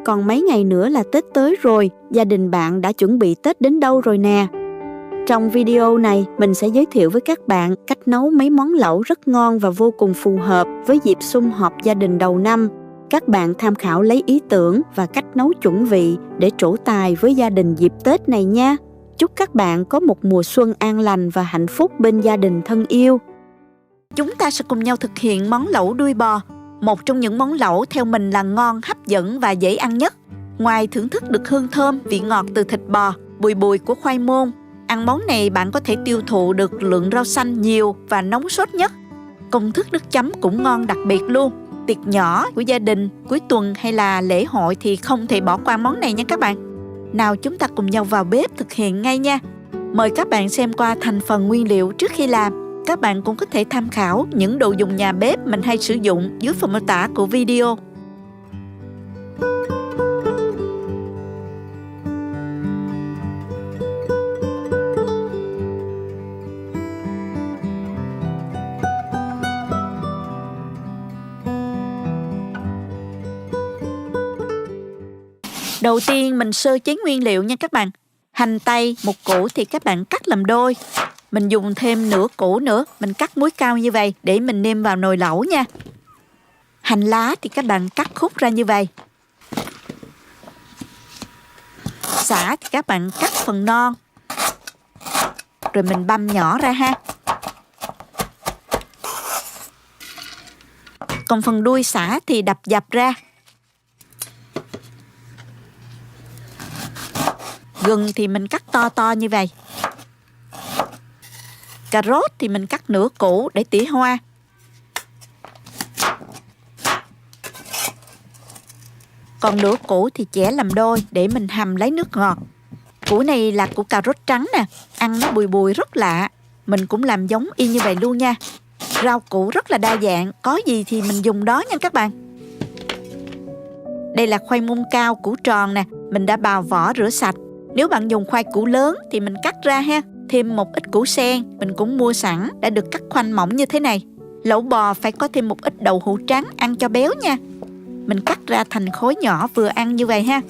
Còn mấy ngày nữa là Tết tới rồi, gia đình bạn đã chuẩn bị Tết đến đâu rồi nè? Trong video này, mình sẽ giới thiệu với các bạn cách nấu mấy món lẩu rất ngon và vô cùng phù hợp với dịp sum họp gia đình đầu năm. Các bạn tham khảo lấy ý tưởng và cách nấu chuẩn vị để trổ tài với gia đình dịp Tết này nha. Chúc các bạn có một mùa xuân an lành và hạnh phúc bên gia đình thân yêu. Chúng ta sẽ cùng nhau thực hiện món lẩu đuôi bò, một trong những món lẩu theo mình là ngon, hấp dẫn và dễ ăn nhất. Ngoài thưởng thức được hương thơm, vị ngọt từ thịt bò, bùi bùi của khoai môn, ăn món này bạn có thể tiêu thụ được lượng rau xanh nhiều và nóng sốt nhất. Công thức nước chấm cũng ngon đặc biệt luôn. Tiệc nhỏ của gia đình, cuối tuần hay là lễ hội thì không thể bỏ qua món này nha các bạn. Nào chúng ta cùng nhau vào bếp thực hiện ngay nha. Mời các bạn xem qua thành phần nguyên liệu trước khi làm. Các bạn cũng có thể tham khảo những đồ dùng nhà bếp mình hay sử dụng dưới phần mô tả của video. Đầu tiên mình sơ chế nguyên liệu nha các bạn. Hành tây, một củ thì các bạn cắt làm đôi. Mình dùng thêm nửa củ nữa, mình cắt múi cao như vậy để mình nêm vào nồi lẩu nha. Hành lá thì các bạn cắt khúc ra như vậy. Sả thì các bạn cắt phần non. Rồi mình băm nhỏ ra ha. Còn phần đuôi sả thì đập dập ra. Gừng thì mình cắt to to như vậy. Cà rốt thì mình cắt nửa củ để tỉa hoa. Còn nửa củ thì chẻ làm đôi để mình hầm lấy nước ngọt. Củ này là củ cà rốt trắng nè, ăn nó bùi bùi rất lạ. Mình cũng làm giống y như vậy luôn nha. Rau củ rất là đa dạng, có gì thì mình dùng đó nha các bạn. Đây là khoai môn cao, củ tròn nè, mình đã bào vỏ rửa sạch. Nếu bạn dùng khoai củ lớn thì mình cắt ra ha. Thêm một ít củ sen, mình cũng mua sẵn, đã được cắt khoanh mỏng như thế này. Lẩu bò phải có thêm một ít đậu hũ trắng ăn cho béo nha. Mình cắt ra thành khối nhỏ vừa ăn như vậy ha.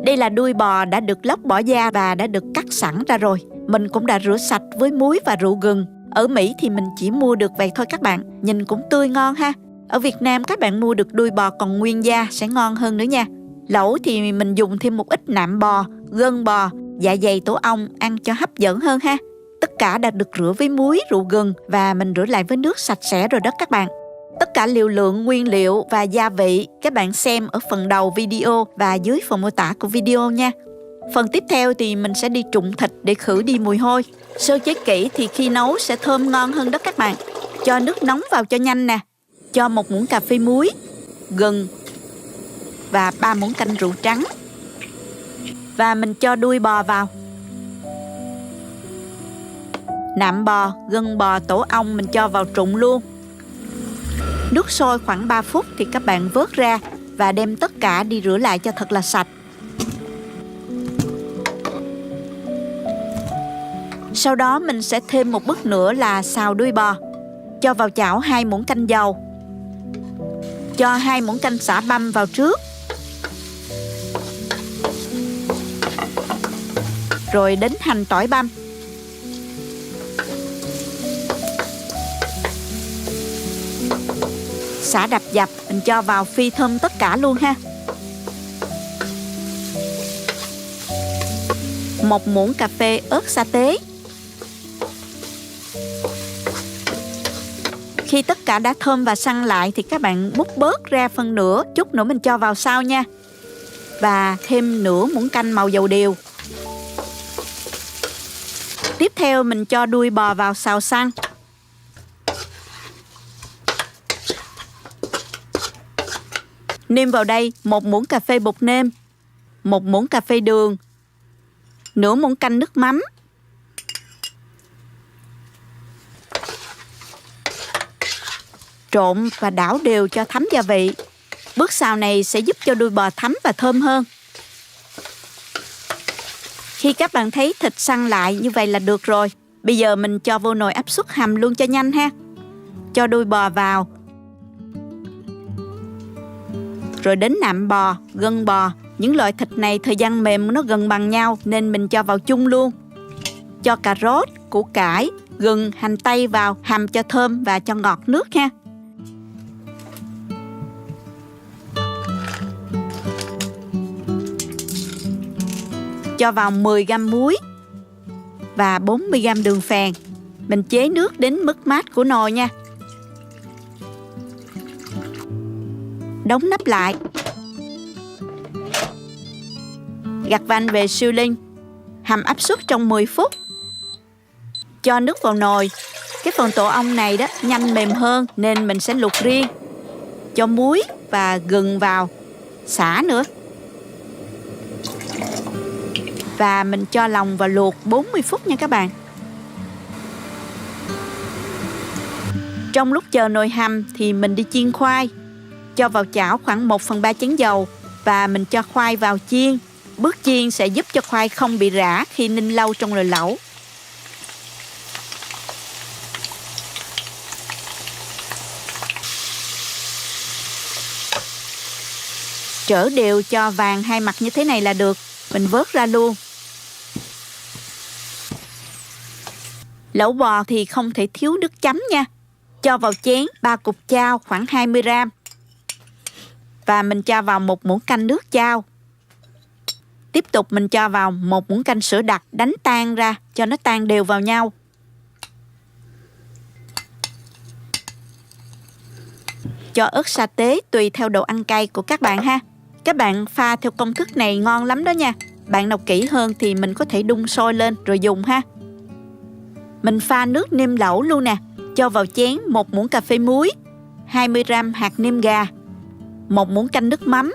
Đây là đuôi bò đã được lóc bỏ da và đã được cắt sẵn ra rồi. Mình cũng đã rửa sạch với muối và rượu gừng. Ở Mỹ thì mình chỉ mua được vậy thôi các bạn. Nhìn cũng tươi ngon ha. Ở Việt Nam các bạn mua được đuôi bò còn nguyên da sẽ ngon hơn nữa nha. Lẩu thì mình dùng thêm một ít nạm bò, gân bò, dạ dày tổ ong ăn cho hấp dẫn hơn ha. Tất cả đã được rửa với muối, rượu gừng và mình rửa lại với nước sạch sẽ rồi đó các bạn. Tất cả liều lượng, nguyên liệu và gia vị các bạn xem ở phần đầu video và dưới phần mô tả của video nha. Phần tiếp theo thì mình sẽ đi trụng thịt để khử đi mùi hôi. Sơ chế kỹ thì khi nấu sẽ thơm ngon hơn đó các bạn. Cho nước nóng vào cho nhanh nè. Cho 1 muỗng cà phê muối, gừng và 3 muỗng canh rượu trắng. Và mình cho đuôi bò vào. Nạm bò, gân bò, tổ ong mình cho vào trụng luôn. Nước sôi khoảng 3 phút thì các bạn vớt ra và đem tất cả đi rửa lại cho thật là sạch. Sau đó mình sẽ thêm một bước nữa là xào đuôi bò. Cho vào chảo 2 muỗng canh dầu. Cho 2 muỗng canh sả băm vào trước. Rồi đến hành tỏi băm. Sả đập dập mình cho vào phi thơm tất cả luôn ha. 1 muỗng cà phê ớt sa tế. Khi tất cả đã thơm và săn lại thì các bạn múc bớt ra phân nửa, chút nữa mình cho vào sau nha. Và thêm nửa muỗng canh màu dầu điều. Tiếp theo mình cho đuôi bò vào xào săn. Nêm vào đây 1 muỗng cà phê bột nêm, 1 muỗng cà phê đường, nửa muỗng canh nước mắm. Trộn và đảo đều cho thấm gia vị. Bước xào này sẽ giúp cho đuôi bò thấm và thơm hơn. Khi các bạn thấy thịt săn lại như vậy là được rồi. Bây giờ mình cho vô nồi áp suất hầm luôn cho nhanh ha. Cho đuôi bò vào. Rồi đến nạm bò, gân bò. Những loại thịt này thời gian mềm nó gần bằng nhau nên mình cho vào chung luôn. Cho cà rốt, củ cải, gừng, hành tây vào hầm cho thơm và cho ngọt nước ha. Cho vào 10g muối và 40g đường phèn. Mình chế nước đến mức mát của nồi nha. Đóng nắp lại. Gạt van về siêu linh. Hầm áp suất trong 10 phút. Cho nước vào nồi. Cái phần tổ ong này đó nhanh mềm hơn nên mình sẽ luộc riêng. Cho muối và gừng vào. Sả nữa. Và mình cho lòng vào luộc 40 phút nha các bạn. Trong lúc chờ nồi hầm thì mình đi chiên khoai. Cho vào chảo khoảng 1/3 chén dầu và mình cho khoai vào chiên. Bước chiên sẽ giúp cho khoai không bị rã khi ninh lâu trong nồi lẩu. Trở đều cho vàng hai mặt như thế này là được. Mình vớt ra luôn. Lẩu bò thì không thể thiếu nước chấm nha. Cho vào chén 3 cục chao khoảng 20g. Và mình cho vào 1 muỗng canh nước chao. Tiếp tục mình cho vào 1 muỗng canh sữa đặc đánh tan ra cho nó tan đều vào nhau. Cho ớt sa tế tùy theo độ ăn cay của các bạn ha. Các bạn pha theo công thức này ngon lắm đó nha. Bạn nào kỹ hơn thì mình có thể đun sôi lên rồi dùng ha. Mình pha nước nêm lẩu luôn nè. Cho vào chén 1 muỗng cà phê muối, 20g hạt nêm gà, 1 muỗng canh nước mắm,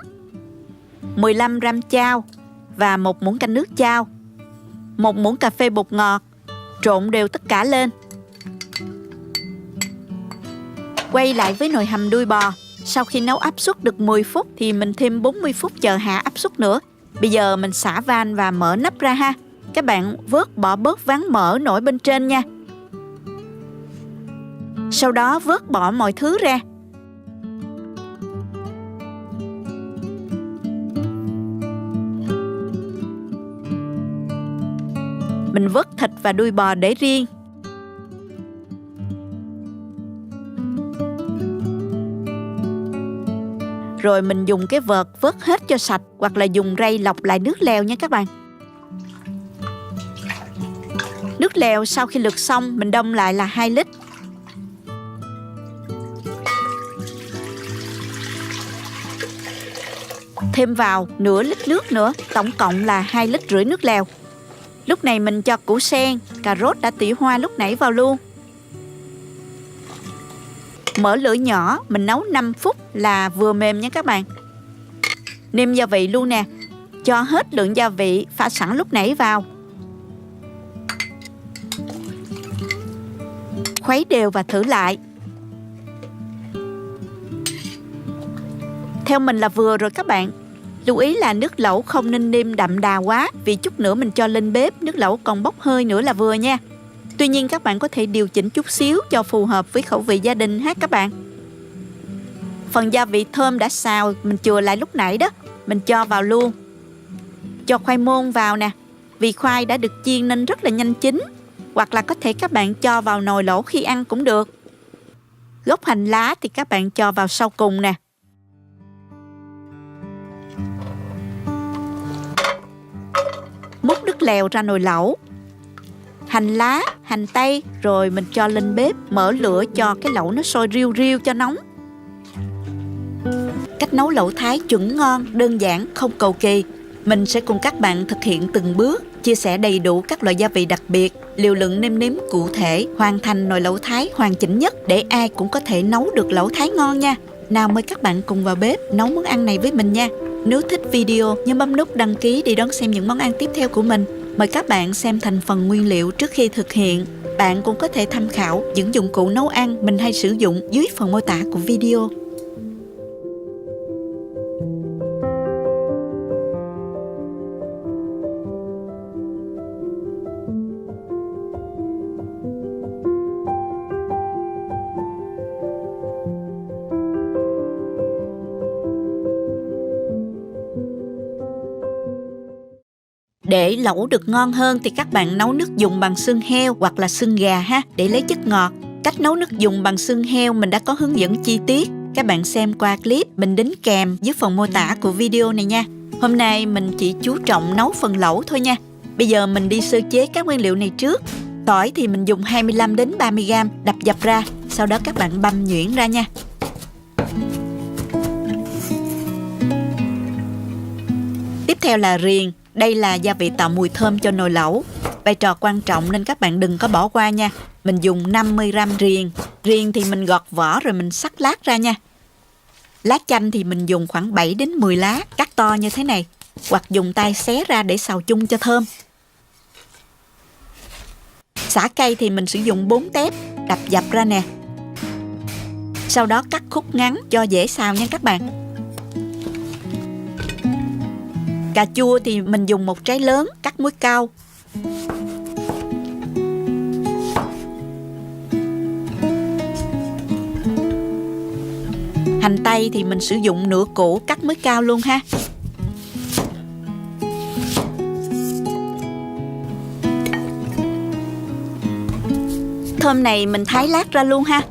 15g chao và 1 muỗng canh nước chao, 1 muỗng cà phê bột ngọt. Trộn đều tất cả lên. Quay lại với nồi hầm đuôi bò. Sau khi nấu áp suất được 10 phút thì mình thêm 40 phút chờ hạ áp suất nữa. Bây giờ mình xả van và mở nắp ra ha. Các bạn vớt bỏ bớt ván mỡ nổi bên trên nha. Sau đó vớt bỏ mọi thứ ra. Mình vớt thịt và đuôi bò để riêng. Rồi mình dùng cái vợt vớt hết cho sạch hoặc là dùng rây lọc lại nước lèo nha các bạn. Nước lèo sau khi lượt xong mình đông lại là 2 lít. Thêm vào nửa lít nước nữa, tổng cộng là 2,5 lít nước lèo. Lúc này mình cho củ sen, cà rốt đã tỉa hoa lúc nãy vào luôn. Mở lửa nhỏ, mình nấu 5 phút là vừa mềm nha các bạn. Nêm gia vị luôn nè. Cho hết lượng gia vị pha sẵn lúc nãy vào. Khuấy đều và thử lại. Theo mình là vừa rồi các bạn. Lưu ý là nước lẩu không nên nêm đậm đà quá, vì chút nữa mình cho lên bếp nước lẩu còn bốc hơi nữa là vừa nha. Tuy nhiên các bạn có thể điều chỉnh chút xíu cho phù hợp với khẩu vị gia đình ha các bạn. Phần gia vị thơm đã xào mình chừa lại lúc nãy đó, mình cho vào luôn. Cho khoai môn vào nè, vì khoai đã được chiên nên rất là nhanh chín. Hoặc là có thể các bạn cho vào nồi lẩu khi ăn cũng được. Gốc hành lá thì các bạn cho vào sau cùng nè. Múc nước lèo ra nồi lẩu. Hành lá, hành tây rồi mình cho lên bếp, mở lửa cho cái lẩu nó sôi riu riu cho nóng. Cách nấu lẩu Thái chuẩn ngon, đơn giản, không cầu kỳ. Mình sẽ cùng các bạn thực hiện từng bước, chia sẻ đầy đủ các loại gia vị đặc biệt, liều lượng nêm nếm cụ thể, hoàn thành nồi lẩu Thái hoàn chỉnh nhất để ai cũng có thể nấu được lẩu Thái ngon nha. Nào mời các bạn cùng vào bếp nấu món ăn này với mình nha. Nếu thích video, nhớ bấm nút đăng ký để đón xem những món ăn tiếp theo của mình. Mời các bạn xem thành phần nguyên liệu trước khi thực hiện. Bạn cũng có thể tham khảo những dụng cụ nấu ăn mình hay sử dụng dưới phần mô tả của video. Để lẩu được ngon hơn thì các bạn nấu nước dùng bằng xương heo hoặc là xương gà ha, để lấy chất ngọt. Cách nấu nước dùng bằng xương heo mình đã có hướng dẫn chi tiết. Các bạn xem qua clip mình đính kèm dưới phần mô tả của video này nha. Hôm nay mình chỉ chú trọng nấu phần lẩu thôi nha. Bây giờ mình đi sơ chế các nguyên liệu này trước. Tỏi thì mình dùng 25 đến 30 g đập dập ra, sau đó các bạn băm nhuyễn ra nha. Tiếp theo là riềng, đây là gia vị tạo mùi thơm cho nồi lẩu. Vai trò quan trọng nên các bạn đừng có bỏ qua nha. Mình dùng 50 g riềng. Riềng thì mình gọt vỏ rồi mình xắt lát ra nha. Lá chanh thì mình dùng khoảng 7 đến 10 lá, cắt to như thế này, hoặc dùng tay xé ra để xào chung cho thơm. Sả cay thì mình sử dụng 4 tép, đập dập ra nè. Sau đó cắt khúc ngắn cho dễ xào nha các bạn. Cà chua thì mình dùng 1 trái lớn, cắt múi cau. Hành tây thì mình sử dụng nửa củ, cắt múi cau luôn ha. Thơm này mình thái lát ra luôn ha.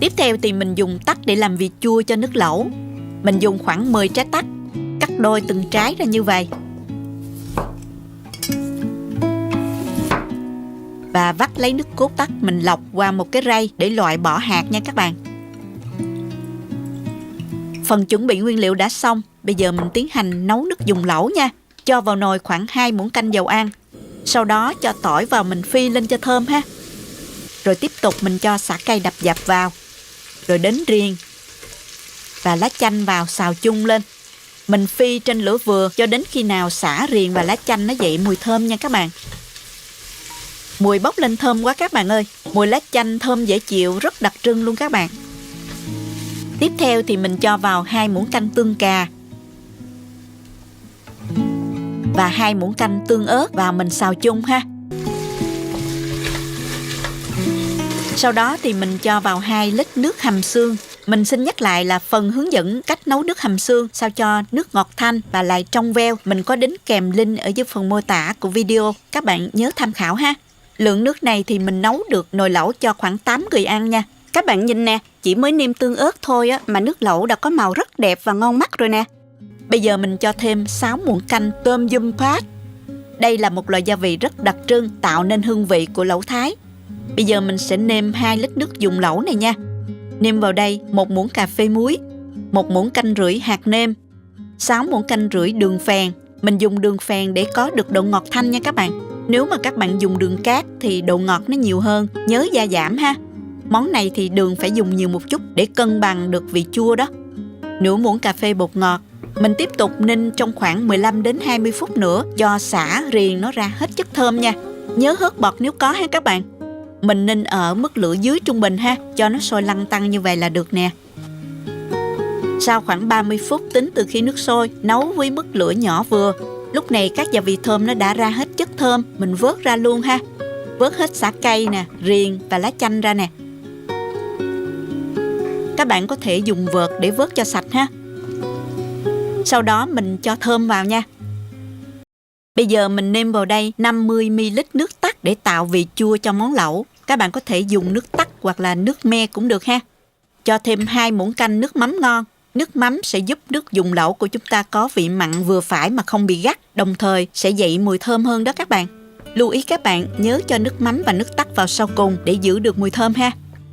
Tiếp theo thì mình dùng tắc để làm vị chua cho nước lẩu. Mình dùng khoảng 10 trái tắc, cắt đôi từng trái ra như vậy. Và vắt lấy nước cốt tắc mình lọc qua một cái rây để loại bỏ hạt nha các bạn. Phần chuẩn bị nguyên liệu đã xong. Bây giờ mình tiến hành nấu nước dùng lẩu nha. Cho vào nồi khoảng 2 muỗng canh dầu ăn. Sau đó cho tỏi vào mình phi lên cho thơm ha. Rồi tiếp tục mình cho sả cay đập dập vào. Rồi đến riềng và lá chanh vào xào chung lên. Mình phi trên lửa vừa cho đến khi nào sả, riềng và lá chanh nó dậy mùi thơm nha các bạn. Mùi bốc lên thơm quá các bạn ơi. Mùi lá chanh thơm dễ chịu, rất đặc trưng luôn các bạn. Tiếp theo thì mình cho vào 2 muỗng canh tương cà và 2 muỗng canh tương ớt vào mình xào chung ha. Sau đó thì mình cho vào 2 lít nước hầm xương. Mình xin nhắc lại là phần hướng dẫn cách nấu nước hầm xương sao cho nước ngọt thanh và lại trong veo. Mình có đính kèm link ở dưới phần mô tả của video. Các bạn nhớ tham khảo ha. Lượng nước này thì mình nấu được nồi lẩu cho khoảng 8 người ăn nha. Các bạn nhìn nè, chỉ mới nêm tương ớt thôi á mà nước lẩu đã có màu rất đẹp và ngon mắt rồi nè. Bây giờ mình cho thêm 6 muỗng canh tôm yum pad. Đây là một loại gia vị rất đặc trưng tạo nên hương vị của lẩu Thái. Bây giờ mình sẽ nêm 2 lít nước dùng lẩu này nha. Nêm vào đây 1 muỗng cà phê muối, 1 muỗng canh rưỡi hạt nêm, 6 muỗng canh rưỡi đường phèn. Mình dùng đường phèn để có được độ ngọt thanh nha các bạn. Nếu mà các bạn dùng đường cát thì độ ngọt nó nhiều hơn, nhớ gia giảm ha. Món này thì đường phải dùng nhiều một chút để cân bằng được vị chua đó. Nửa muỗng cà phê bột ngọt. Mình tiếp tục ninh trong khoảng 15 đến 20 phút nữa cho sả, riềng nó ra hết chất thơm nha. Nhớ hớt bọt nếu có ha các bạn. Mình ninh ở mức lửa dưới trung bình ha, cho nó sôi lăn tăn như vậy là được nè. Sau khoảng 30 phút tính từ khi nước sôi, nấu với mức lửa nhỏ vừa. Lúc này các gia vị thơm nó đã ra hết chất thơm, mình vớt ra luôn ha. Vớt hết sả cay nè, riềng và lá chanh ra nè. Các bạn có thể dùng vợt để vớt cho sạch ha. Sau đó mình cho thơm vào nha. Bây giờ mình nêm vào đây 50 ml nước tắc để tạo vị chua cho món lẩu. Các bạn có thể dùng nước tắc hoặc là nước me cũng được ha. Cho thêm 2 muỗng canh nước mắm ngon. Nước mắm sẽ giúp nước dùng lẩu của chúng ta có vị mặn vừa phải mà không bị gắt, đồng thời sẽ dậy mùi thơm hơn đó các bạn. Lưu ý các bạn nhớ cho nước mắm và nước tắc vào sau cùng để giữ được mùi thơm ha.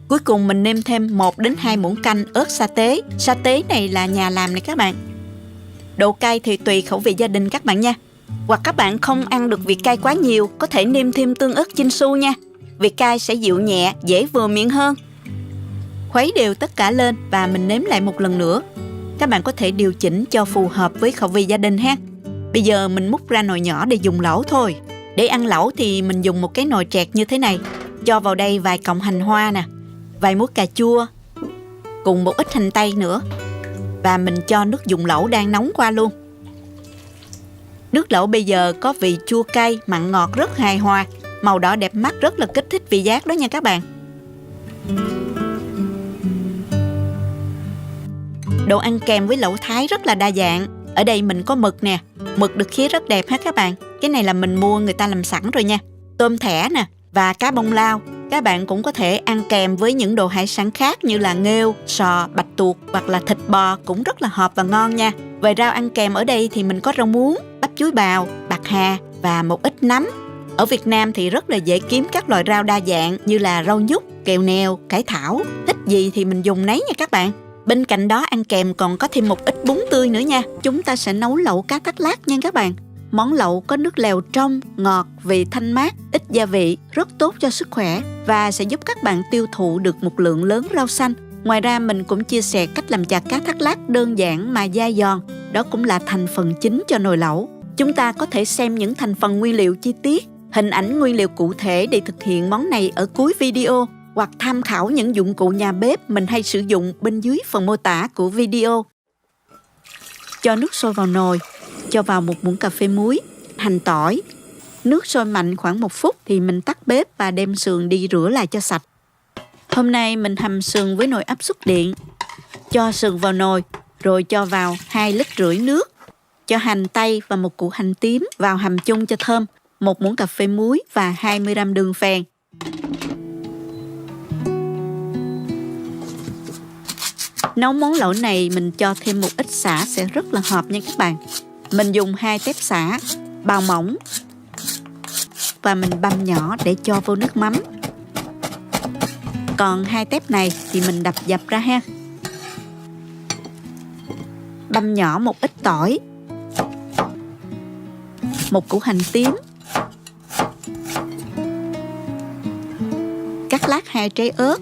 Cuối cùng mình nêm thêm 1 đến 2 muỗng canh ớt sa tế. Sa tế này là nhà làm này các bạn. Độ cay thì tùy khẩu vị gia đình các bạn nha. Hoặc các bạn không ăn được vị cay quá nhiều, có thể nêm thêm tương ớt Chinsu nha. Vị cay sẽ dịu nhẹ, dễ vừa miệng hơn. Khuấy đều tất cả lên và mình nếm lại một lần nữa. Các bạn có thể điều chỉnh cho phù hợp với khẩu vị gia đình ha. Bây giờ mình múc ra nồi nhỏ để dùng lẩu thôi. Để ăn lẩu thì mình dùng một cái nồi trẹt như thế này. Cho vào đây vài cọng hành hoa nè, vài muỗng cà chua, cùng một ít hành tây nữa. Và mình cho nước dùng lẩu đang nóng qua luôn. Nước lẩu bây giờ có vị chua cay, mặn ngọt rất hài hòa. Màu đỏ đẹp mắt, rất là kích thích vị giác đó nha các bạn. Đồ ăn kèm với lẩu Thái rất là đa dạng. Ở đây mình có mực nè, mực được khía rất đẹp ha các bạn. Cái này là mình mua người ta làm sẵn rồi nha. Tôm thẻ nè và cá bông lau. Các bạn cũng có thể ăn kèm với những đồ hải sản khác như là nghêu, sò, bạch tuộc hoặc là thịt bò cũng rất là hợp và ngon nha. Về rau ăn kèm ở đây thì mình có rau muống, bắp chuối bào, bạc hà và một ít nấm. Ở Việt Nam thì rất là dễ kiếm các loại rau đa dạng như là rau nhút, kèo nèo, cải thảo. Thích gì thì mình dùng nấy nha các bạn. Bên cạnh đó ăn kèm còn có thêm một ít bún tươi nữa nha. Chúng ta sẽ nấu lẩu cá thác lác nha các bạn. Món lẩu có nước lèo trong, ngọt, vị thanh mát, ít gia vị, rất tốt cho sức khỏe và sẽ giúp các bạn tiêu thụ được một lượng lớn rau xanh. Ngoài ra mình cũng chia sẻ cách làm chả cá thác lác đơn giản mà dai giòn. Đó cũng là thành phần chính cho nồi lẩu. Chúng ta có thể xem những thành phần nguyên liệu chi tiết, hình ảnh nguyên liệu cụ thể để thực hiện món này ở cuối video, hoặc tham khảo những dụng cụ nhà bếp mình hay sử dụng bên dưới phần mô tả của video. Cho nước sôi vào nồi, cho vào một muỗng cà phê muối, hành tỏi. Nước sôi mạnh khoảng 1 phút thì mình tắt bếp và đem sườn đi rửa lại cho sạch. Hôm nay mình hầm sườn với nồi áp suất điện. Cho sườn vào nồi, rồi cho vào 2,5 lít nước. Cho hành tây và một củ hành tím vào hầm chung cho thơm, 1 muỗng cà phê muối và 20 g đường phèn. Nấu món lẩu này mình cho thêm một ít sả sẽ rất là hợp nha các bạn. Mình dùng 2 tép sả, bào mỏng và mình băm nhỏ để cho vô nước mắm. Còn 2 tép này thì mình đập dập ra ha. Băm nhỏ một ít tỏi, một củ hành tím, cắt lát 2 trái ớt,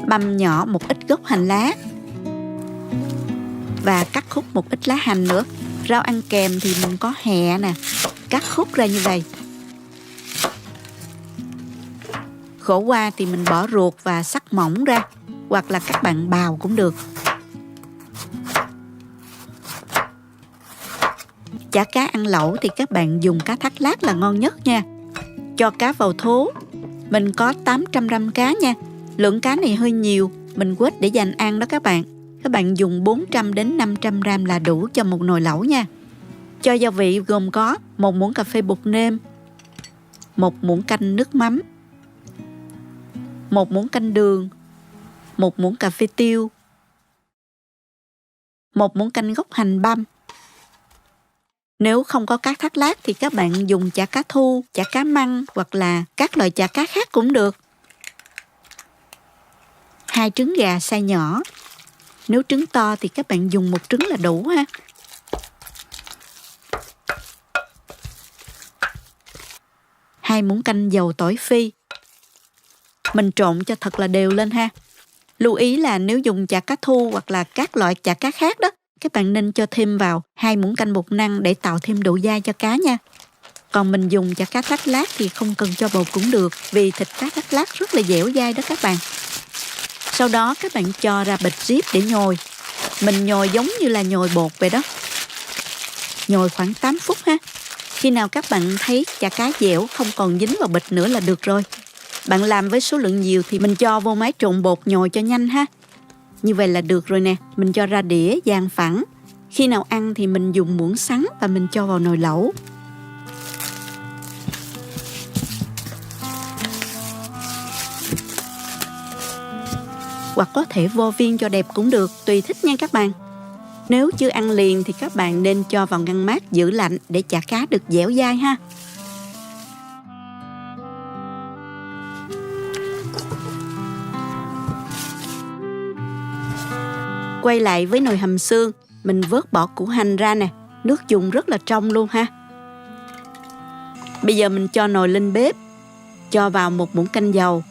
băm nhỏ một ít gốc hành lá và cắt khúc một ít lá hành nữa. Rau ăn kèm thì mình có hẹ nè, cắt khúc ra như vậy. Khổ qua thì mình bỏ ruột và sắc mỏng ra, hoặc là các bạn bào cũng được. Chả cá ăn lẩu thì các bạn dùng cá thác lác là ngon nhất nha. Cho cá vào thố. Mình có 800 g cá nha. Lượng cá này hơi nhiều, mình quết để dành ăn đó các bạn. Các bạn dùng 400 đến 500 g là đủ cho một nồi lẩu nha. Cho gia vị gồm có 1 muỗng cà phê bột nêm, 1 muỗng canh nước mắm, 1 muỗng canh đường, 1 muỗng cà phê tiêu, 1 muỗng canh gốc hành băm. Nếu không có cá thác lác thì các bạn dùng chả cá thu, chả cá măng hoặc là các loại chả cá khác cũng được. 2 trứng gà xay nhỏ. Nếu trứng to thì các bạn dùng 1 trứng là đủ ha. Hai muỗng canh dầu tỏi phi. Mình trộn cho thật là đều lên ha. Lưu ý là nếu dùng chả cá thu hoặc là các loại chả cá khác đó, các bạn nên cho thêm vào 2 muỗng canh bột năng để tạo thêm độ dai cho cá nha. Còn mình dùng chả cá thác lác thì không cần cho bột cũng được, vì thịt cá thác lác rất là dẻo dai đó các bạn. Sau đó các bạn cho ra bịch zip để nhồi. Mình nhồi giống như là nhồi bột vậy đó. Nhồi khoảng 8 phút ha. Khi nào các bạn thấy chả cá dẻo không còn dính vào bịch nữa là được rồi. Bạn làm với số lượng nhiều thì mình cho vô máy trộn bột nhồi cho nhanh ha. Như vậy là được rồi nè. Mình cho ra đĩa dàn phẳng. Khi nào ăn thì mình dùng muỗng sắn và mình cho vào nồi lẩu. Hoặc có thể vo viên cho đẹp cũng được, tùy thích nha các bạn. Nếu chưa ăn liền thì các bạn nên cho vào ngăn mát giữ lạnh để chả cá được dẻo dai ha. Quay lại với nồi hầm xương, mình vớt bỏ củ hành ra nè, nước dùng rất là trong luôn ha. Bây giờ mình cho nồi lên bếp, cho vào 1 muỗng canh dầu,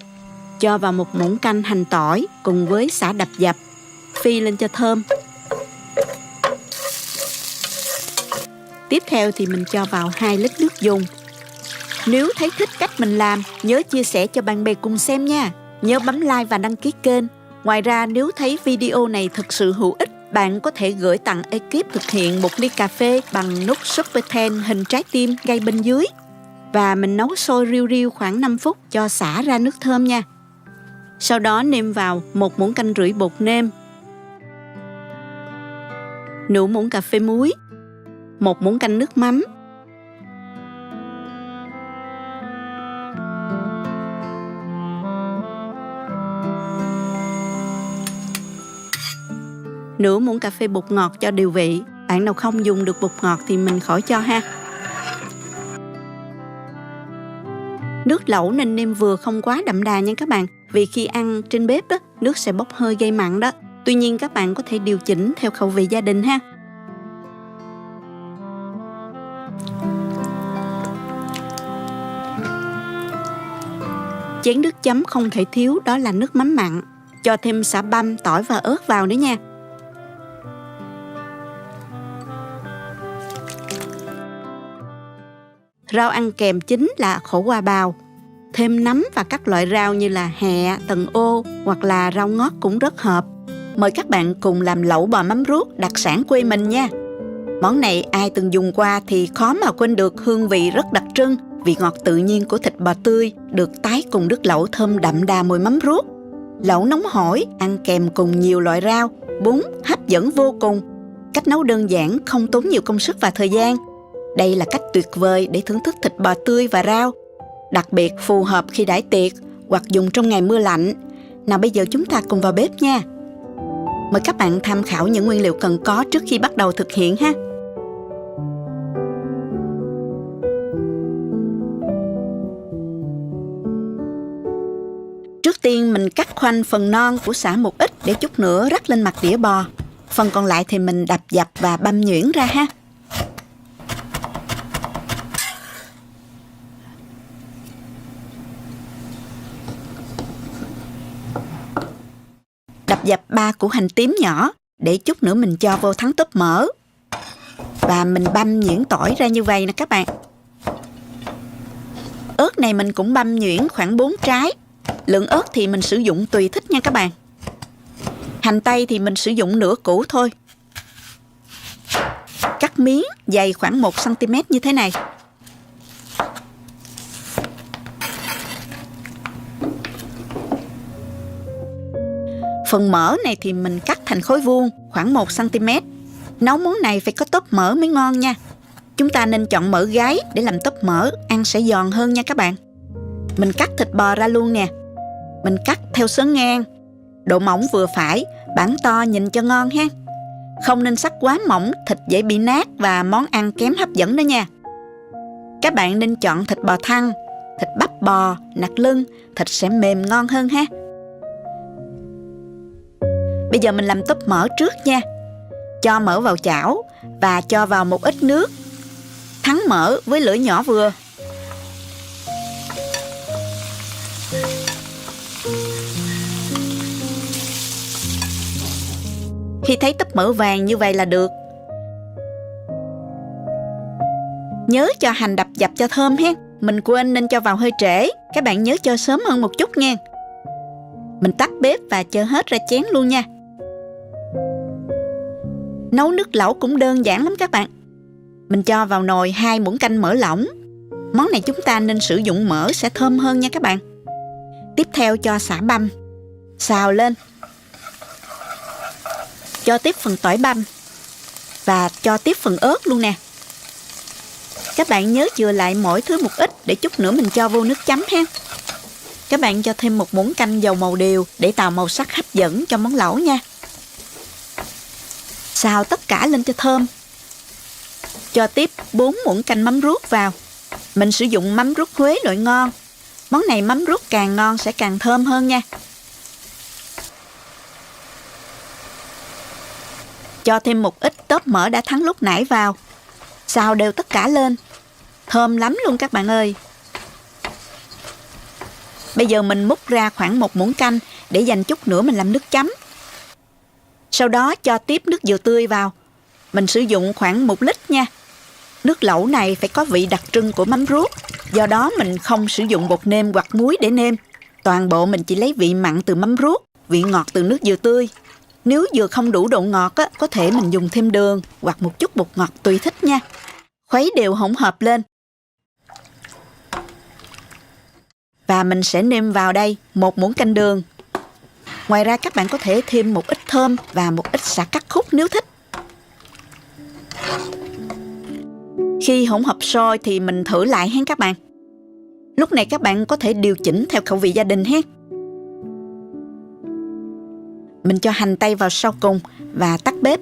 cho vào 1 muỗng canh hành tỏi cùng với sả đập dập, phi lên cho thơm. Tiếp theo thì mình cho vào 2 lít nước dùng. Nếu thấy thích cách mình làm, nhớ chia sẻ cho bạn bè cùng xem nha. Nhớ bấm like và đăng ký kênh. Ngoài ra nếu thấy video này thực sự hữu ích, bạn có thể gửi tặng ekip thực hiện 1 ly cà phê bằng nút Super 10 hình trái tim ngay bên dưới. Và mình nấu sôi riu riu khoảng 5 phút cho xả ra nước thơm nha. Sau đó nêm vào 1 muỗng canh rưỡi bột nêm, nửa muỗng cà phê muối, 1 muỗng canh nước mắm, nửa muỗng cà phê bột ngọt cho điều vị. Bạn nào không dùng được bột ngọt thì mình khỏi cho ha. Nước lẩu nên nêm vừa, không quá đậm đà nha các bạn. Vì khi ăn trên bếp đó, nước sẽ bốc hơi gây mặn đó. Tuy nhiên các bạn có thể điều chỉnh theo khẩu vị gia đình ha. Chén nước chấm không thể thiếu đó là nước mắm mặn. Cho thêm sả băm, tỏi và ớt vào nữa nha. Rau ăn kèm chính là khổ qua bào. Thêm nấm và các loại rau như là hẹ, tần ô hoặc là rau ngót cũng rất hợp. Mời các bạn cùng làm lẩu bò mắm ruốc đặc sản quê mình nha. Món này ai từng dùng qua thì khó mà quên được hương vị rất đặc trưng. Vị ngọt tự nhiên của thịt bò tươi được tái cùng nước lẩu thơm đậm đà mùi mắm ruốc. Lẩu nóng hổi ăn kèm cùng nhiều loại rau, bún hấp dẫn vô cùng. Cách nấu đơn giản, không tốn nhiều công sức và thời gian. Đây là cách tuyệt vời để thưởng thức thịt bò tươi và rau. Đặc biệt phù hợp khi đãi tiệc hoặc dùng trong ngày mưa lạnh. Nào bây giờ chúng ta cùng vào bếp nha. Mời các bạn tham khảo những nguyên liệu cần có trước khi bắt đầu thực hiện ha. Trước tiên mình cắt khoanh phần non của sả một ít để chút nữa rắc lên mặt đĩa bò. Phần còn lại thì mình đập dập và băm nhuyễn ra ha. Đập dập 3 củ hành tím nhỏ để chút nữa mình cho vô thắng tóp mỡ. Và mình băm nhuyễn tỏi ra như vậy nè các bạn. Ớt này mình cũng băm nhuyễn khoảng 4 trái. Lượng ớt thì mình sử dụng tùy thích nha các bạn. Hành tây thì mình sử dụng nửa củ thôi. Cắt miếng dày khoảng 1 cm như thế này. Phần mỡ này thì mình cắt thành khối vuông khoảng 1 cm. Nấu món này phải có tóp mỡ mới ngon nha. Chúng ta nên chọn mỡ gáy để làm tóp mỡ, ăn sẽ giòn hơn nha các bạn. Mình cắt thịt bò ra luôn nè. Mình cắt theo xớ ngang, độ mỏng vừa phải, bản to nhìn cho ngon ha. Không nên sắc quá mỏng, thịt dễ bị nát và món ăn kém hấp dẫn đó nha. Các bạn nên chọn thịt bò thăn, thịt bắp bò, nạc lưng, thịt sẽ mềm ngon hơn ha. Bây giờ mình làm tóp mỡ trước nha. Cho mỡ vào chảo và cho vào một ít nước. Thắng mỡ với lửa nhỏ vừa. Khi thấy tóp mỡ vàng như vậy là được. Nhớ cho hành đập dập cho thơm ha. Mình quên nên cho vào hơi trễ. Các bạn nhớ cho sớm hơn một chút nha. Mình tắt bếp và cho hết ra chén luôn nha. Nấu nước lẩu cũng đơn giản lắm các bạn. Mình cho vào nồi 2 muỗng canh mỡ lỏng. Món này chúng ta nên sử dụng mỡ sẽ thơm hơn nha các bạn. Tiếp theo cho sả băm. Xào lên. Cho tiếp phần tỏi băm. Và cho tiếp phần ớt luôn nè. Các bạn nhớ chừa lại mỗi thứ một ít để chút nữa mình cho vô nước chấm ha. Các bạn cho thêm 1 muỗng canh dầu màu điều để tạo màu sắc hấp dẫn cho món lẩu nha. Xào tất cả lên cho thơm. Cho tiếp 4 muỗng canh mắm ruốc vào. Mình sử dụng mắm ruốc Huế loại ngon. Món này mắm ruốc càng ngon sẽ càng thơm hơn nha. Cho thêm một ít tóp mỡ đã thắng lúc nãy vào. Xào đều tất cả lên. Thơm lắm luôn các bạn ơi. Bây giờ mình múc ra khoảng 1 muỗng canh để dành chút nữa mình làm nước chấm. Sau đó cho tiếp nước dừa tươi vào. Mình sử dụng khoảng 1 lít nha. Nước lẩu này phải có vị đặc trưng của mắm ruốc. Do đó mình không sử dụng bột nêm hoặc muối để nêm. Toàn bộ mình chỉ lấy vị mặn từ mắm ruốc, vị ngọt từ nước dừa tươi. Nếu dừa không đủ độ ngọt có thể mình dùng thêm đường hoặc một chút bột ngọt tùy thích nha. Khuấy đều hỗn hợp lên. Và mình sẽ nêm vào đây 1 muỗng canh đường, Ngoài ra các bạn có thể thêm một ít thơm và một ít sả cắt khúc nếu thích. Khi hỗn hợp sôi thì mình thử lại ha các bạn. Lúc này các bạn có thể điều chỉnh theo khẩu vị gia đình ha. Mình cho hành tây vào sau cùng và tắt bếp.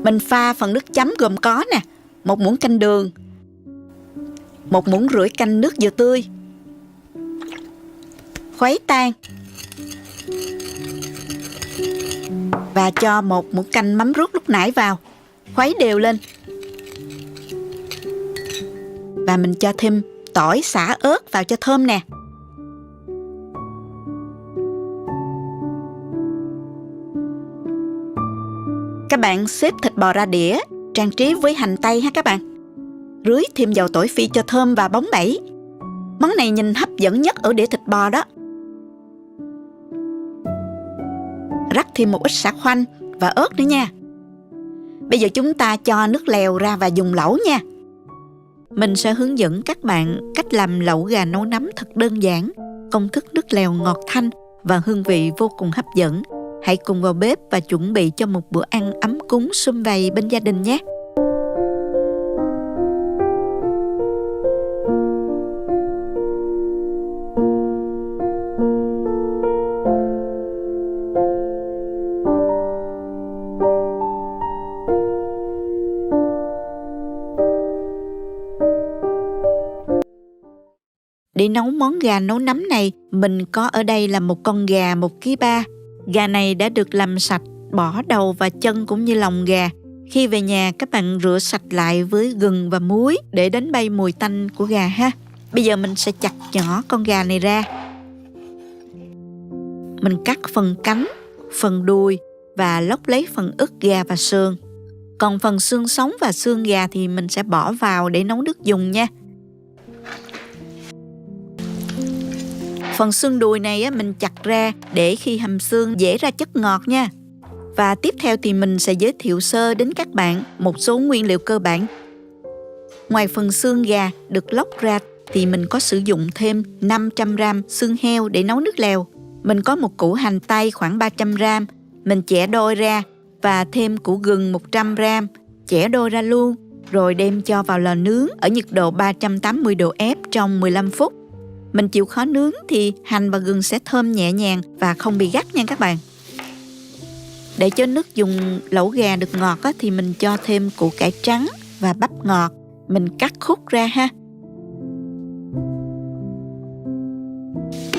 Mình pha phần nước chấm gồm có nè, 1 muỗng canh đường, 1,5 muỗng canh nước dừa tươi. Khuấy tan. Và cho 1 muỗng canh mắm ruốc lúc nãy vào. Khuấy đều lên. Và mình cho thêm tỏi, sả, ớt vào cho thơm nè. Các bạn xếp thịt bò ra đĩa, trang trí với hành tây ha các bạn. Rưới thêm dầu tỏi phi cho thơm và bóng bẩy. Món này nhìn hấp dẫn nhất ở đĩa thịt bò đó. Rắc thêm một ít sả khoanh và ớt nữa nha. Bây giờ chúng ta cho nước lèo ra và dùng lẩu nha. Mình sẽ hướng dẫn các bạn cách làm lẩu gà nấu nấm thật đơn giản. Công thức nước lèo ngọt thanh và hương vị vô cùng hấp dẫn. Hãy cùng vào bếp và chuẩn bị cho một bữa ăn ấm cúng sum vầy bên gia đình nhé. Để nấu món gà nấu nấm này, mình có ở đây là một con gà 1,3 kg. Gà này đã được làm sạch, bỏ đầu và chân cũng như lòng gà. Khi về nhà các bạn rửa sạch lại với gừng và muối để đánh bay mùi tanh của gà ha. Bây giờ mình sẽ chặt nhỏ con gà này ra. Mình cắt phần cánh, phần đùi và lóc lấy phần ức gà và sườn. Còn phần xương sống và xương gà thì mình sẽ bỏ vào để nấu nước dùng nha. Phần xương đùi này mình chặt ra để khi hầm xương dễ ra chất ngọt nha. Và tiếp theo thì mình sẽ giới thiệu sơ đến các bạn một số nguyên liệu cơ bản. Ngoài phần xương gà được lóc ra thì mình có sử dụng thêm 500 g xương heo để nấu nước lèo. Mình có một củ hành tây khoảng 300 g, mình chẻ đôi ra và thêm củ gừng 100 g, chẻ đôi ra luôn, rồi đem cho vào lò nướng ở nhiệt độ 380 độ F trong 15 phút. Mình chịu khó nướng thì hành và gừng sẽ thơm nhẹ nhàng và không bị gắt nha các bạn. Để cho nước dùng lẩu gà được ngọt thì mình cho thêm củ cải trắng và bắp ngọt. Mình cắt khúc ra ha.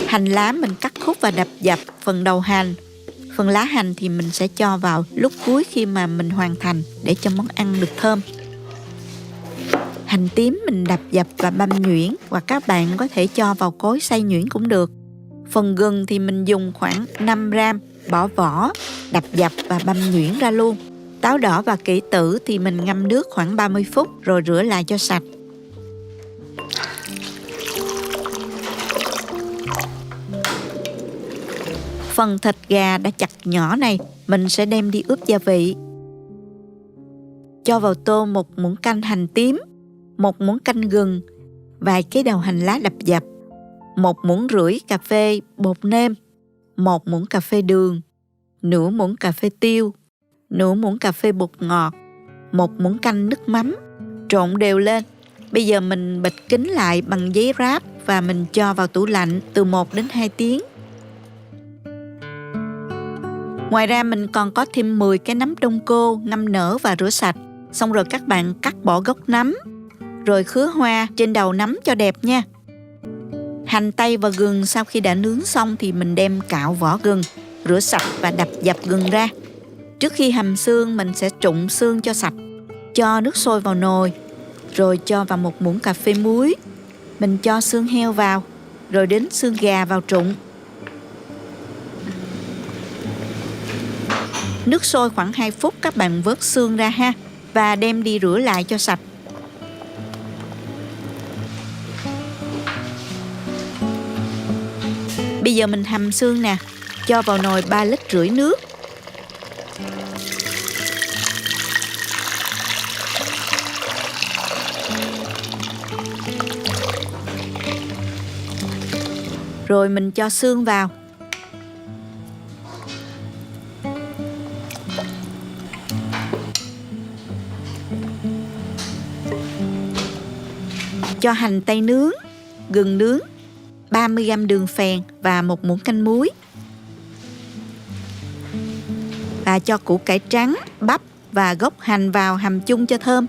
Hành lá mình cắt khúc và đập dập phần đầu hành. Phần lá hành thì mình sẽ cho vào lúc cuối khi mà mình hoàn thành để cho món ăn được thơm. Hành tím mình đập dập và băm nhuyễn, hoặc các bạn có thể cho vào cối xay nhuyễn cũng được. Phần gừng thì mình dùng khoảng 5 g, bỏ vỏ, đập dập và băm nhuyễn ra luôn. Táo đỏ và kỷ tử thì mình ngâm nước khoảng 30 phút rồi rửa lại cho sạch. Phần thịt gà đã chặt nhỏ này mình sẽ đem đi ướp gia vị. Cho vào tô 1 muỗng canh hành tím, 1 muỗng canh gừng, vài cái đầu hành lá đập dập, 1,5 muỗng cà phê bột nêm, 1 muỗng cà phê đường, nửa muỗng cà phê tiêu, nửa muỗng cà phê bột ngọt, 1 muỗng canh nước mắm, trộn đều lên. Bây giờ mình bịt kín lại bằng giấy ráp và mình cho vào tủ lạnh từ 1 đến 2 tiếng. Ngoài ra mình còn có thêm 10 cái nấm đông cô ngâm nở và rửa sạch. Xong rồi các bạn cắt bỏ gốc nấm, rồi khứa hoa trên đầu nấm cho đẹp nha. Hành tây và gừng sau khi đã nướng xong thì mình đem cạo vỏ gừng, rửa sạch và đập dập gừng ra. Trước khi hầm xương mình sẽ trụng xương cho sạch. Cho nước sôi vào nồi, rồi cho vào 1 muỗng cà phê muối. Mình cho xương heo vào, rồi đến xương gà vào trụng. Nước sôi khoảng 2 phút các bạn vớt xương ra ha, và đem đi rửa lại cho sạch. Bây giờ mình hầm xương nè, cho vào nồi 3,5 lít nước. Rồi mình cho xương vào. cho hành tây nướng, gừng nướng, 30g đường phèn và 1 muỗng canh muối. Và cho củ cải trắng, bắp và gốc hành vào hầm chung cho thơm.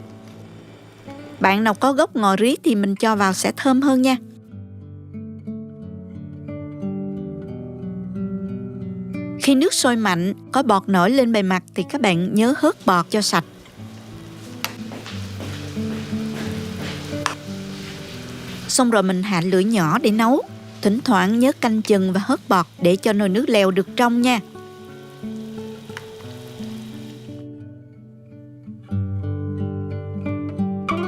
Bạn nào có gốc ngò rí thì mình cho vào sẽ thơm hơn nha. Khi nước sôi mạnh, có bọt nổi lên bề mặt thì các bạn nhớ hớt bọt cho sạch. Xong rồi mình hạ lửa nhỏ để nấu. Thỉnh thoảng nhớ canh chừng và hớt bọt để cho nồi nước lèo được trong nha.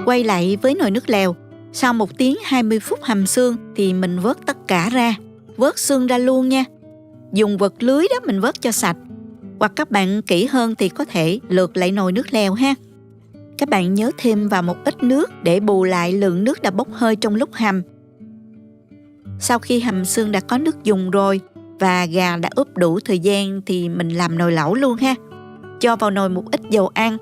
Quay lại với nồi nước lèo. Sau 1 tiếng 20 phút hầm xương thì mình vớt tất cả ra. Vớt xương ra luôn nha. Dùng vật lưới đó mình vớt cho sạch. Hoặc các bạn kỹ hơn thì có thể lượt lại nồi nước lèo ha. Các bạn nhớ thêm vào một ít nước để bù lại lượng nước đã bốc hơi trong lúc hầm. Sau khi hầm xương đã có nước dùng rồi và gà đã ướp đủ thời gian thì mình làm nồi lẩu luôn ha. Cho vào nồi một ít dầu ăn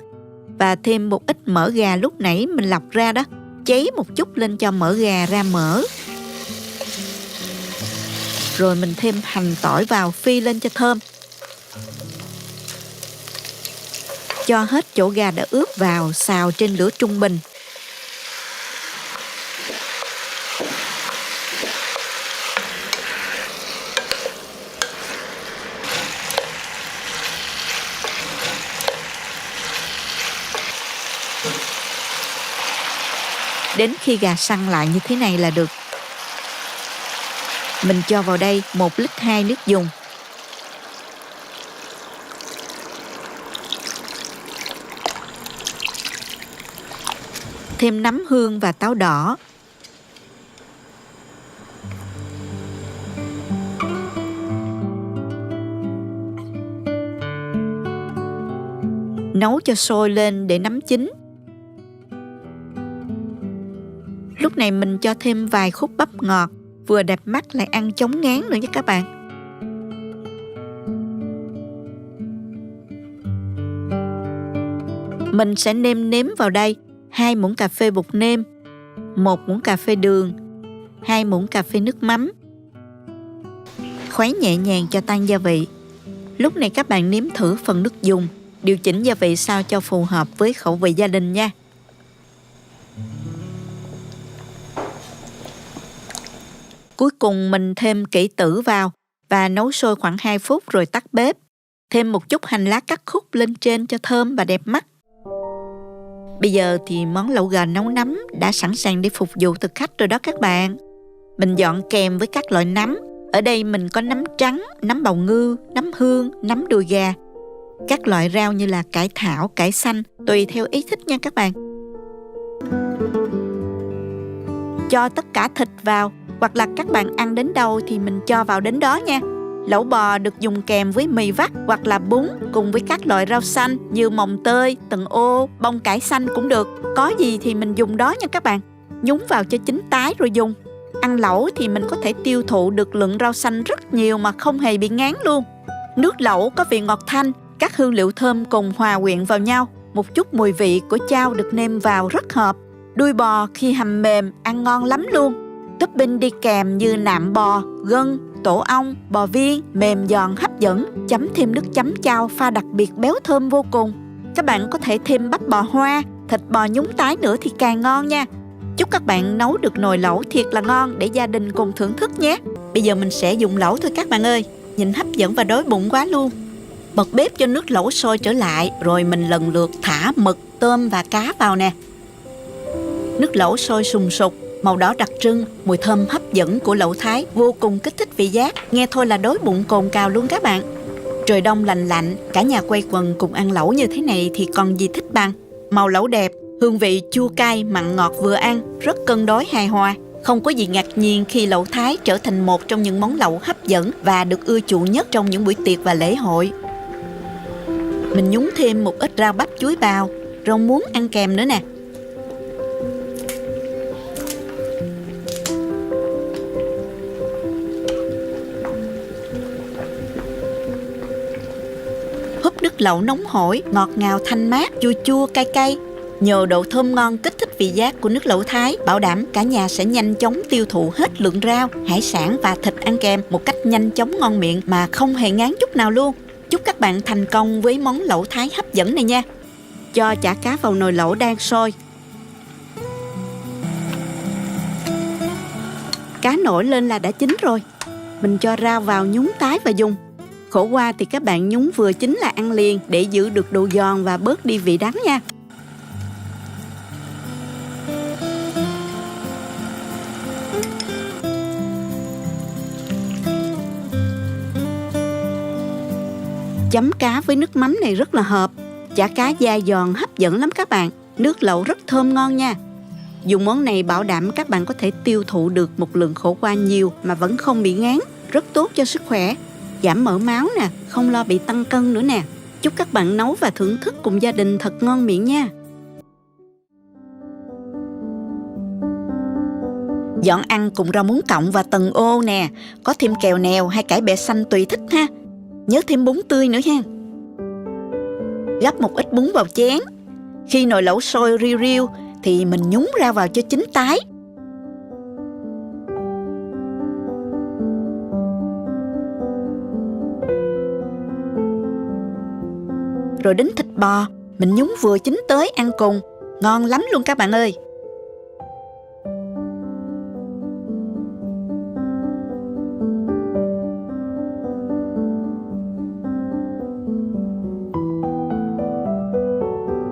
và thêm một ít mỡ gà lúc nãy mình lọc ra đó. Cháy một chút lên cho mỡ gà ra mỡ. Rồi mình thêm hành tỏi vào phi lên cho thơm. Cho hết chỗ gà đã ướp vào, xào trên lửa trung bình. Đến khi gà săn lại như thế này là được. Mình cho vào đây 1,2 lít nước dùng. Thêm nấm hương và táo đỏ. Nấu cho sôi lên để nấm chín. Lúc này mình cho thêm vài khúc bắp ngọt, vừa đẹp mắt lại ăn chống ngán nữa nha các bạn. Mình sẽ nêm vào đây 2 muỗng cà phê bột nêm, 1 muỗng cà phê đường, 2 muỗng cà phê nước mắm. Khuấy nhẹ nhàng cho tan gia vị. Lúc này các bạn nếm thử phần nước dùng, điều chỉnh gia vị sao cho phù hợp với khẩu vị gia đình nha. Cuối cùng mình thêm kỷ tử vào và nấu sôi khoảng 2 phút rồi tắt bếp. Thêm một chút hành lá cắt khúc lên trên cho thơm và đẹp mắt. Bây giờ thì món lẩu gà nấu nấm đã sẵn sàng để phục vụ thực khách rồi đó các bạn. Mình dọn kèm với các loại nấm. Ở đây mình có nấm trắng, nấm bào ngư, nấm hương, nấm đùi gà. Các loại rau như là cải thảo, cải xanh, tùy theo ý thích nha các bạn. Cho tất cả thịt vào, hoặc là các bạn ăn đến đâu thì mình cho vào đến đó nha. Lẩu bò được dùng kèm với mì vắt hoặc là bún cùng với các loại rau xanh như mồng tơi, tần ô, bông cải xanh cũng được. Có gì thì mình dùng đó nha các bạn. Nhúng vào cho chín tái rồi dùng. Ăn lẩu thì mình có thể tiêu thụ được lượng rau xanh rất nhiều mà không hề bị ngán luôn. Nước lẩu có vị ngọt thanh, các hương liệu thơm cùng hòa quyện vào nhau. Một chút mùi vị của chao được nêm vào rất hợp. Đuôi bò khi hầm mềm ăn ngon lắm luôn. Topping đi kèm như nạm bò, gân, tổ ong, bò viên, mềm giòn hấp dẫn. Chấm thêm nước chấm chao pha đặc biệt béo thơm vô cùng. Các bạn có thể thêm bắp bò hoa, thịt bò nhúng tái nữa thì càng ngon nha. Chúc các bạn nấu được nồi lẩu thiệt là ngon để gia đình cùng thưởng thức nhé. Bây giờ mình sẽ dùng lẩu thôi các bạn ơi. Nhìn hấp dẫn và đói bụng quá luôn. Bật bếp cho nước lẩu sôi trở lại, rồi mình lần lượt thả mực, tôm và cá vào nè. Nước lẩu sôi sùng sục, màu đỏ đặc trưng, mùi thơm hấp dẫn của lẩu Thái vô cùng kích thích vị giác. Nghe thôi là đói bụng cồn cào luôn các bạn. Trời đông lạnh lạnh, cả nhà quây quần cùng ăn lẩu như thế này thì còn gì thích bằng. Màu lẩu đẹp, hương vị chua cay, mặn ngọt vừa ăn, rất cân đối hài hòa. Không có gì ngạc nhiên khi lẩu Thái trở thành một trong những món lẩu hấp dẫn và được ưa chuộng nhất trong những buổi tiệc và lễ hội. Mình nhúng thêm một ít rau bắp chuối vào, rau muống ăn kèm nữa nè. Húp nước lẩu nóng hổi, ngọt ngào thanh mát, chua chua cay cay. Nhờ độ thơm ngon kích thích vị giác của nước lẩu Thái, bảo đảm cả nhà sẽ nhanh chóng tiêu thụ hết lượng rau, hải sản và thịt ăn kèm một cách nhanh chóng ngon miệng mà không hề ngán chút nào luôn. Chúc các bạn thành công với món lẩu Thái hấp dẫn này nha. Cho chả cá vào nồi lẩu đang sôi. Cá nổi lên là đã chín rồi. Mình cho rau vào nhúng tái và dùng. Khổ qua thì các bạn nhúng vừa chín là ăn liền để giữ được độ giòn và bớt đi vị đắng nha. Chấm cá với nước mắm này rất là hợp. Chả cá dai giòn hấp dẫn lắm các bạn. Nước lẩu rất thơm ngon nha. Dùng món này bảo đảm các bạn có thể tiêu thụ được một lượng khổ qua nhiều mà vẫn không bị ngán. Rất tốt cho sức khỏe, giảm mỡ máu nè, không lo bị tăng cân nữa nè. Chúc các bạn nấu và thưởng thức cùng gia đình thật ngon miệng nha. Dọn ăn cùng rau muống cọng và tần ô nè. Có thêm kèo nèo hay cải bẹ xanh tùy thích ha. Nhớ thêm bún tươi nữa ha. Gắp một ít bún vào chén. Khi nồi lẩu sôi riu riu thì mình nhúng rau vào cho chín tái. Rồi đến thịt bò, mình nhúng vừa chín tới ăn cùng. Ngon lắm luôn các bạn ơi.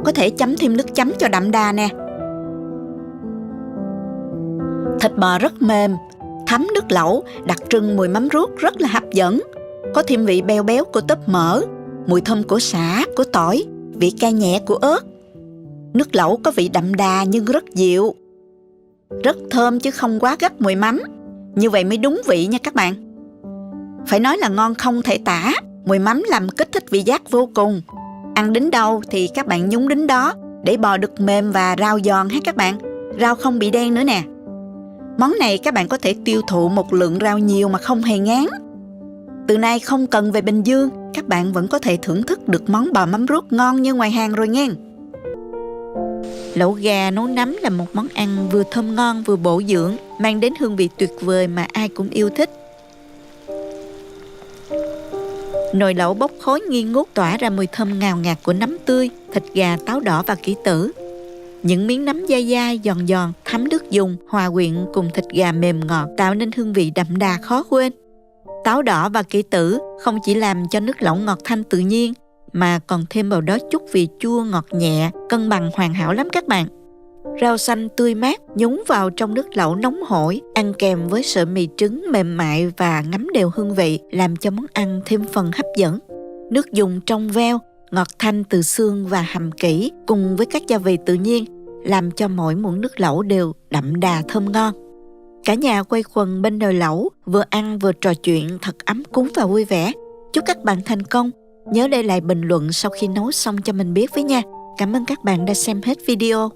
Có thể chấm thêm nước chấm cho đậm đà nè. Thịt bò rất mềm, thấm nước lẩu, đặc trưng mùi mắm ruốc rất là hấp dẫn. Có thêm vị béo béo của tóp mỡ, mùi thơm của sả, của tỏi, vị cay nhẹ của ớt. Nước lẩu có vị đậm đà nhưng rất dịu. Rất thơm chứ không quá gắt mùi mắm. Như vậy mới đúng vị nha các bạn. Phải nói là ngon không thể tả. Mùi mắm làm kích thích vị giác vô cùng. Ăn đến đâu thì các bạn nhúng đến đó để bò được mềm và rau giòn ha các bạn. Rau không bị đen nữa nè. Món này các bạn có thể tiêu thụ một lượng rau nhiều mà không hề ngán. Từ nay không cần về Bình Dương, các bạn vẫn có thể thưởng thức được món bò mắm ruốc ngon như ngoài hàng rồi nghe. Lẩu gà nấu nấm là một món ăn vừa thơm ngon vừa bổ dưỡng, mang đến hương vị tuyệt vời mà ai cũng yêu thích. Nồi lẩu bốc khói nghi ngút tỏa ra mùi thơm ngào ngạt của nấm tươi, thịt gà, táo đỏ và kỷ tử. Những miếng nấm dai dai, giòn giòn, thấm nước dùng, hòa quyện cùng thịt gà mềm ngọt tạo nên hương vị đậm đà khó quên. Táo đỏ và kỷ tử không chỉ làm cho nước lẩu ngọt thanh tự nhiên, mà còn thêm vào đó chút vị chua ngọt nhẹ, cân bằng hoàn hảo lắm các bạn. Rau xanh tươi mát nhúng vào trong nước lẩu nóng hổi, ăn kèm với sợi mì trứng mềm mại và ngấm đều hương vị, làm cho món ăn thêm phần hấp dẫn. Nước dùng trong veo, ngọt thanh từ xương và hầm kỹ cùng với các gia vị tự nhiên, làm cho mỗi muỗng nước lẩu đều đậm đà thơm ngon. Cả nhà quây quần bên nồi lẩu, vừa ăn vừa trò chuyện thật ấm cúng và vui vẻ. Chúc các bạn thành công. Nhớ để lại bình luận sau khi nấu xong cho mình biết với nha. Cảm ơn các bạn đã xem hết video.